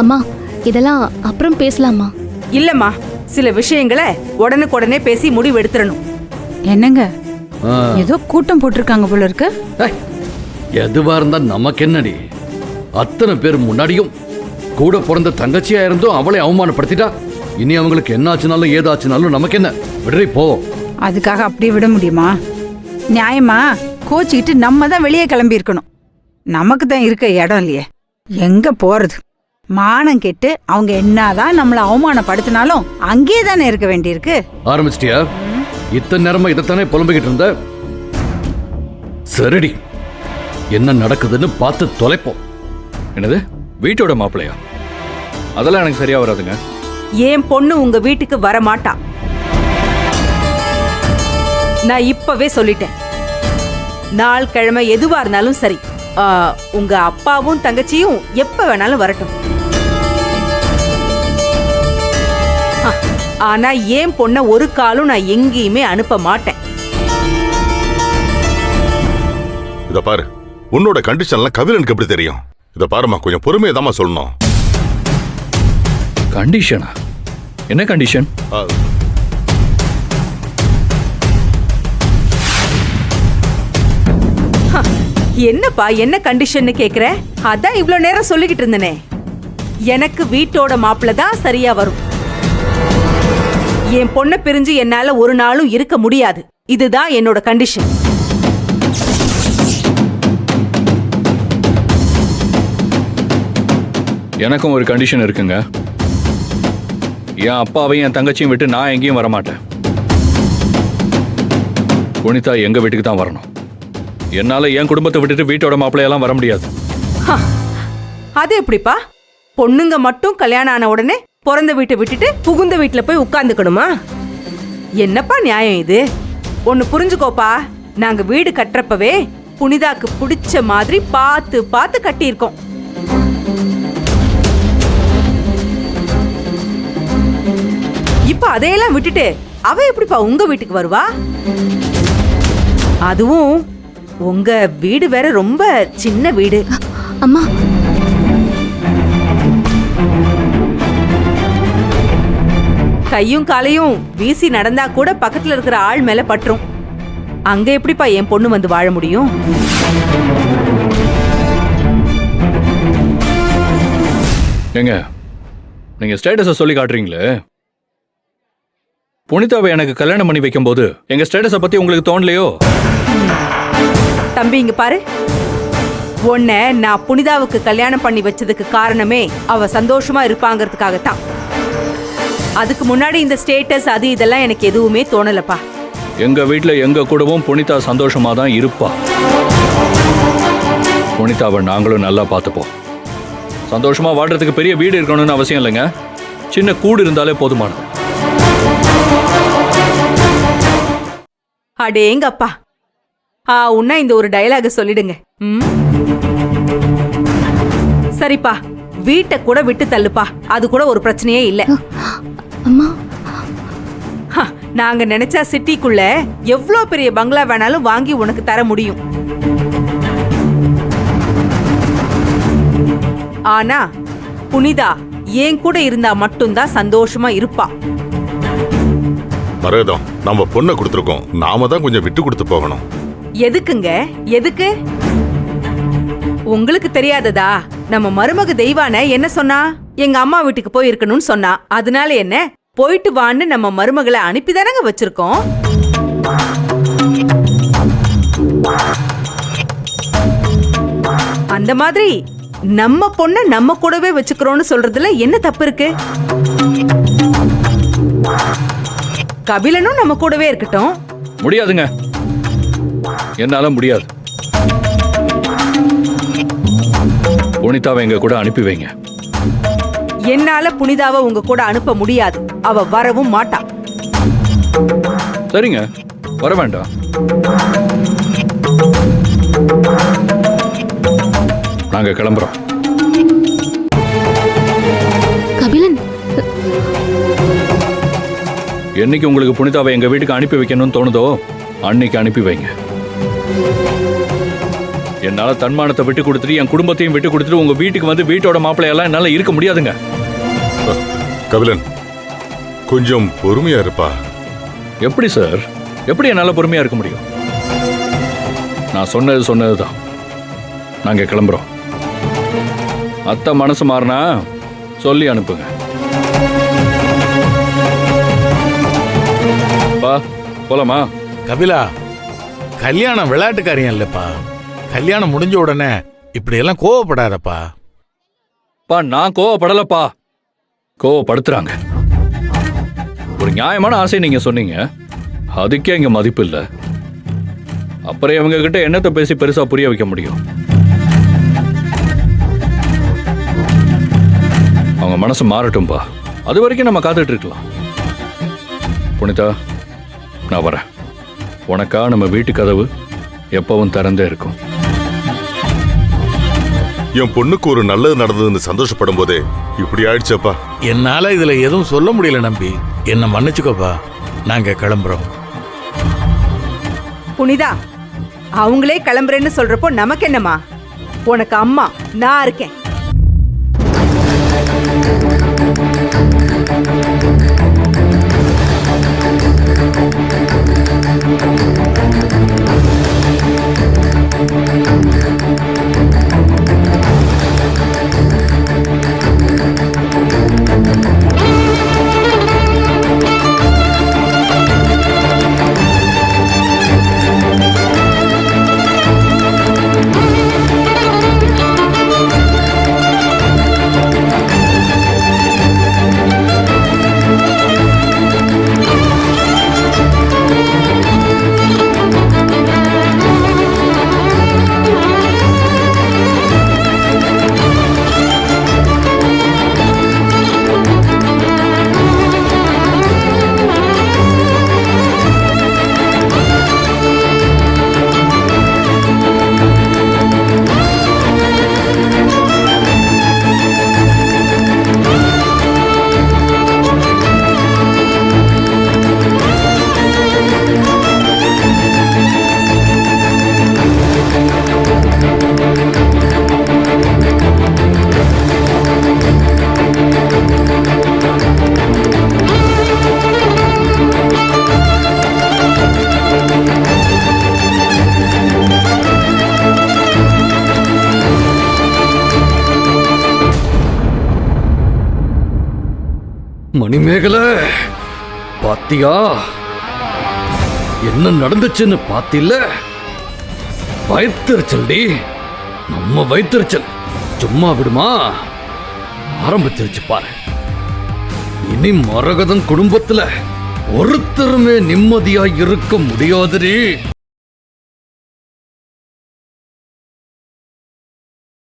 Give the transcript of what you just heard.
அம்மா, இதெல்லாம் அப்புறம் பேசலாமா? இல்லம்மா, சில விஷயங்களை உடனுக்குடனே பேசி முடிவு எடுத்துறணும். என்னங்க ஏதோ கூட்டம் போட்டிருக்காங்க போல இருக்கு. எதுவா இருந்தா நமக்கு என்னடி? அத்தனை பேர் முன்னாடியும் கூட பிறந்த தங்கச்சியா இருந்தும் அவளை அவமானப்படுத்திட்டா இனி அவங்களுக்கு என்ன ஆச்சுனாலும் ஏதாச்சுனாலும் நமக்கு என்ன? விடுறி போவோம். அதுக்காக அப்படியே விட முடியுமா? நியாயமா கோச்சிக்கிட்டு நம்ம தான் வெளியே கிளம்பி இருக்கணும். நமக்கு தான் இருக்க இடம் இல்லையே, எங்க போறது? மானம் கெட்டு அவங்க என்னதான் நம்மளை அவமானப்படுத்தினாலும் அங்கேயே தானே இருக்க வேண்டியிருக்கு. ஆரம்பிச்சிட்டியா? இத்தனை நேரமா இதைத்தானே புலம்பிக்கிட்டு இருந்த. சரிடி, என்ன நடக்குதுன்னு பார்த்து தொலைப்போம். என்னது வீட்டோட மாப்பிள்ளையா? அதெல்லாம் எனக்கு சரியா வராதுங்க. என் பொண்ணு உங்க வீட்டுக்கு வர மாட்டா. நான் இப்பவே சொல்லிட்டேன். நாள் கிழமை எதுவா இருந்தாலும் சரி, உங்க அப்பாவும் தங்கச்சியும் எப்ப வேணாலும் வரட்டும். ஆனா என் பொண்ண ஒரு காலும் நான் எங்கேயுமே அனுப்ப மாட்டேன். இத பாரு, உன்னோட கண்டிஷன்லாம் கபிலனுக்கு எப்படி தெரியும்? இத பாருமா, கொஞ்சம் பொறுமையா தாமா சொல்லணும். கண்டிஷனா? என்ன கண்டிஷன்? என்னப்பா என்ன கண்டிஷன் கேக்குற? அதான் இவ்வளவு நேரம் சொல்லிக்கிட்டு இருந்தனே, எனக்கு வீட்டோட மாப்பிள்ள தான் சரியா வரும். என் பொண்ணை பிரிஞ்சு என்னால ஒரு நாளும் இருக்க முடியாது. இதுதான் என்னோட கண்டிஷன். எனக்கும் ஒரு கண்டிஷன் இருக்குங்க. என் அப்பாவையும் என் தங்கச்சியும் விட்டு நான் எங்கேயும் வரமாட்டேன். புனிதா எங்க வீட்டுக்கு தான் வரணும். என்னால என் குடும்பத்தை விட்டுட்டு வீட்டோட மாப்பிள்ளையெல்லாம் வர முடியாது. அது எப்படிப்பா? பொண்ணுங்க மட்டும் கல்யாணம் ஆன உடனே பிறந்த வீட்டை விட்டுட்டு புகுந்த வீட்டுல போய் உட்கார்ந்துக்கணுமா? என்னப்பா நியாயம் இது? ஒன்னு புரிஞ்சுக்கோப்பா, நாங்க வீடு கட்டுறப்பவே புனிதாக்கு பிடிச்ச மாதிரி பார்த்து பார்த்து கட்டியிருக்கோம். இப்ப அதையெல்லாம் விட்டுட்டு அவ எப்படிப்பா உங்க வீட்டுக்கு வருவா? அதுவும் உங்க வீடு வேற ரொம்ப சின்ன வீடு. அம்மா, கையும் காலையும் வீசி நடந்தா கூட பக்கத்துல இருக்கிற ஆள் மேல பற்றும். அங்க எப்படிப்பா என் பொண்ணு வந்து வாழ முடியும்? ஏங்க, நீங்க ஸ்டேட்டஸை சொல்லி காட்டுறீங்களே. புனிதாவை எனக்கு கல்யாணம் பண்ணி வைக்கும் போது எங்க ஸ்டேட்டஸை பத்தி உங்களுக்கு தோணலையோ? தம்பி இங்க பாரு, உன்னை நான் புனிதாவுக்கு கல்யாணம் பண்ணி வச்சதுக்கு காரணமே அவ சந்தோஷமா இருப்பாங்கிறதுக்காகத்தான். அதுக்கு முன்னாடி இந்த ஸ்டேட்டஸ் அது இதெல்லாம் எனக்கு எதுவுமே தோணலப்பா. எங்க வீட்டுல எங்க கூடவும் புனிதா சந்தோஷமா தான் இருப்பா. புனிதாவை நாங்களும் நல்லா பார்த்துப்போம். சந்தோஷமா வாழ்றதுக்கு பெரிய வீடு இருக்கணும்னு அவசியம் இல்லைங்க. சின்ன கூடு இருந்தாலே போதுமானது. அடேங்கப்பா, உன்ன இந்த ஒரு டயலாக சொல்லிடுங்க. சரிப்பா, வீட்டை கூட விட்டு தள்ளுப்பா, அது கூட ஒரு பிரச்சனையே இல்ல. அம்மா, நாங்க நினைச்சா சிட்டிக்குள்ள எவ்வளவு பெரிய பங்களா வேணாலும் வாங்கி உனக்கு தர முடியும். ஆனா புனிதா என் கூட இருந்தா மட்டும்தான் சந்தோஷமா இருப்பா. மரகதம், நம்ம பொண்ணை கொடுத்துருக்கோம், நாம தான் கொஞ்சம் விட்டு கொடுத்து போகணும். எதுக்குங்க? எதுக்கு? உங்களுக்கு தெரியாததா? நம்ம மருமக தெய்வான என்ன சொன்னா? எங்க அம்மா வீட்டுக்கு போய் இருக்கணும்னு சொன்னா. அதனால என்ன, போயிட்டு வான்னு நம்ம மருமகளை அனுப்பிதானங்க வச்சிருக்கோம். அந்த மாதிரி நம்ம பொண்ண நம்ம கூடவே வச்சுக்கிறோம்னு சொல்றதுல என்ன தப்பு இருக்கு? கபிலனும் நம்ம கூடவே இருக்கட்டும். முடியாதுங்க, என்னால முடியாது. புனிதாவை எங்க கூட அனுப்பி வைங்க. என்னால புனிதாவை உங்க கூட அனுப்ப முடியாது. அவ வரவும் மாட்டா. சரிங்க, வர வேண்டாம். நாங்க கிளம்புறோம். கபிலன், என்னைக்கு உங்களுக்கு புனிதாவை எங்க வீட்டுக்கு அனுப்பி வைக்கணும்னு தோணுதோ அன்னைக்கு அனுப்பி வைங்க. என்னால தன்மானத்தை விட்டு கொடுத்துட்டு என் குடும்பத்தையும் விட்டு கொடுத்துட்டு உங்க வீட்டுக்கு வந்து வீட்டோட மாப்பிள்ளையெல்லாம் என்னால இருக்க முடியாதுங்க. கபிலன் கொஞ்சம் பொறுமையா இருப்பா. எப்படி சார், எப்படி என்னால பொறுமையா இருக்க முடியும்? நான் சொன்னதுதான். நாங்க கிளம்புறோம். அத்தை மனசு மாறினா சொல்லி அனுப்புங்க. பா போலாமா? கபிலா, கல்யாணம் விளையாட்டு காரியம் இல்லப்பா. கல்யாணம் முடிஞ்ச உடனே இப்படி எல்லாம் கோவப்படாதப்பா. பா நான் கோவப்படலப்பா, கோவப்படுத்துறாங்க. ஒரு நியாயமான ஆசை நீங்க சொன்னீங்க, அதுக்கே இங்க மதிப்பு இல்லை. அப்புறம் இவங்க கிட்ட என்னத்தை பேசி பெருசா புரிய வைக்க முடியும்? அவங்க மனசு மாறட்டும்பா, அது வரைக்கும் நம்ம காத்துட்டு இருக்கலாம். புனிதா, நான் வரேன். உனக்கா நம்ம வீட்டு கதவு எப்பவும் திறந்தே இருக்கும். என் பொண்ணுக்கு ஒரு நல்லது நடந்ததுன்னு சந்தோஷப்படும் போதே இப்படி ஆயிடுச்சப்பா. என்னால இதுல எதுவும் சொல்ல முடியல நம்பி, என்ன மன்னிச்சுக்கோப்பா. நாங்க கிளம்புறோம். புனிதா, அவங்களே கிளம்புறேன்னு சொல்றப்போ நமக்கு என்னம்மா? உனக்கு அம்மா நான் இருக்கேன். மணிமேகலை, பாத்தியா என்ன நடந்துச்சுன்னு? பாத்தில, வயிற்றுச்சல்டி, நம்ம வயிற்றுச்சல் சும்மா விடுமா? ஆரம்பிச்சிருச்சு பாரு. இனி மரகதம் குடும்பத்துல ஒருத்தருமே நிம்மதியா இருக்க முடியாதுரி.